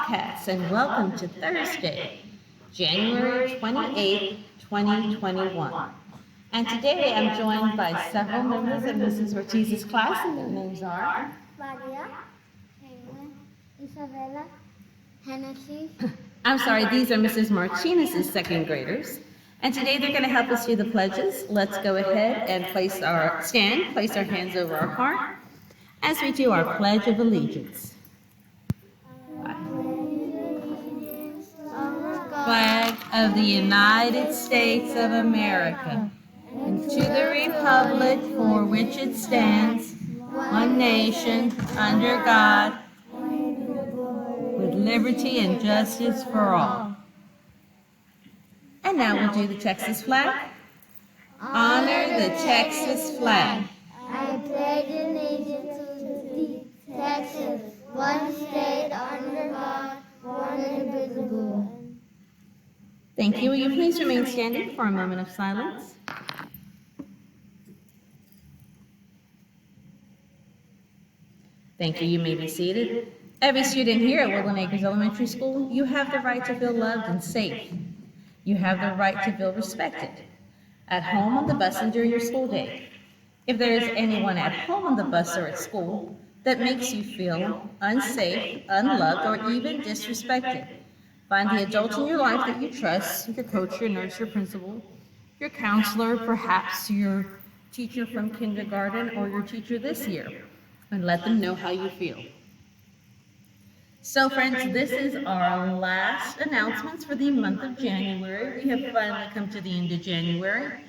Wildcats, and welcome to Thursday, January 28th, 2021. And today I'm joined by several members of Mrs. Ortiz's class, and their names are Maria, Helen, Isabella, Hennessy. I'm sorry, these are Mrs. Martinez's second graders. And today they're going to help us do the pledges. Let's go ahead and place our hands over our heart as we do our Pledge of Allegiance. Flag of the United States of America, and to the republic for which it stands, one nation, under God, with liberty and justice for all. And now we'll do the Texas flag. Honor the Texas flag. I pledge allegiance to Texas, one state under God, one indivisible. Thank you. Will you please remain standing for a moment of silence? Thank you. You may be seated. Every student here at Woodland Acres Elementary School, you have the right to feel loved and safe. You have the right to feel respected. At home, on the bus, and during your school day. If there is anyone at home on the bus or at school that makes you feel unsafe, unloved, or even disrespected, find the adult in your life that you trust, your coach, your nurse, your principal, your counselor, perhaps your teacher from kindergarten or your teacher this year, and let them know how you feel. So friends, this is our last announcements for the month of January. We have finally come to the end of January,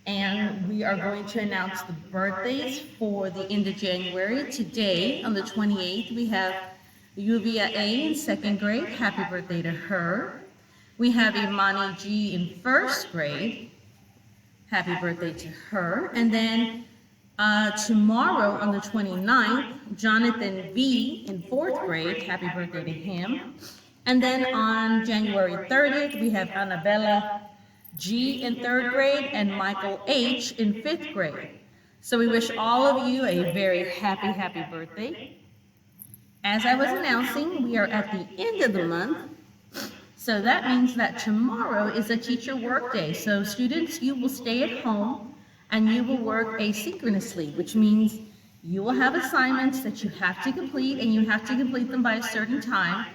and we are going to announce the birthdays for the end of January. Today, on the 28th, we have Yuvia A in second grade. Happy birthday to her. We have Imani G in first grade. Happy birthday to her. And then tomorrow on the 29th, Jonathan V in fourth grade. Happy birthday to him. And then on January 30th, we have Annabella G in third grade and Michael H in fifth grade. So we wish all of you a very happy birthday. As I was announcing, we are at the end of the month, so that means that tomorrow is a teacher work day. So students, you will stay at home and you will work asynchronously, which means you will have assignments that you have to complete, and you have to complete them by a certain time,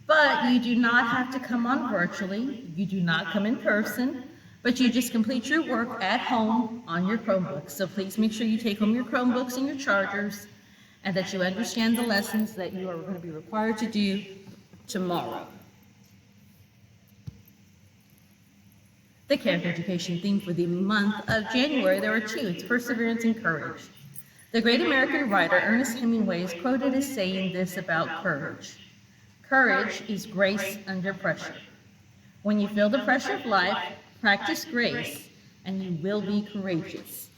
but you do not have to come on virtually, you do not come in person, but you just complete your work at home on your Chromebooks. So please make sure you take home your Chromebooks and your chargers, and that you understand the lessons that you are going to be required to do tomorrow. The character education theme for the month of January, there are two. It's perseverance and courage. The great American writer Ernest Hemingway is quoted as saying this about courage. Courage is grace under pressure. When you feel the pressure of life, practice grace, and you will be courageous.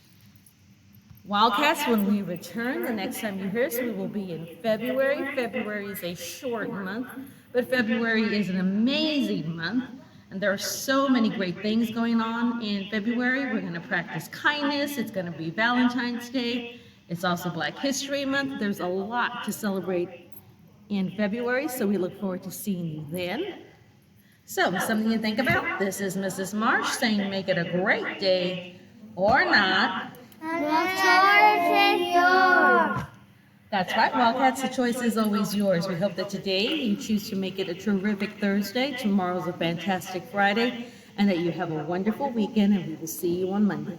Wildcats, when we return, the next time you hear us, we will be in February. February is a short month, but February is an amazing month, and there are so many great things going on in February. We're going to practice kindness. It's going to be Valentine's Day. It's also Black History Month. There's a lot to celebrate in February, so we look forward to seeing you then. So, something to think about. This is Mrs. Marsh saying make it a great day or not. The choice is yours. That's right, Wildcats, the choice is always yours. We hope that today you choose to make it a terrific Thursday, tomorrow's a fantastic Friday, and that you have a wonderful weekend, and we will see you on Monday.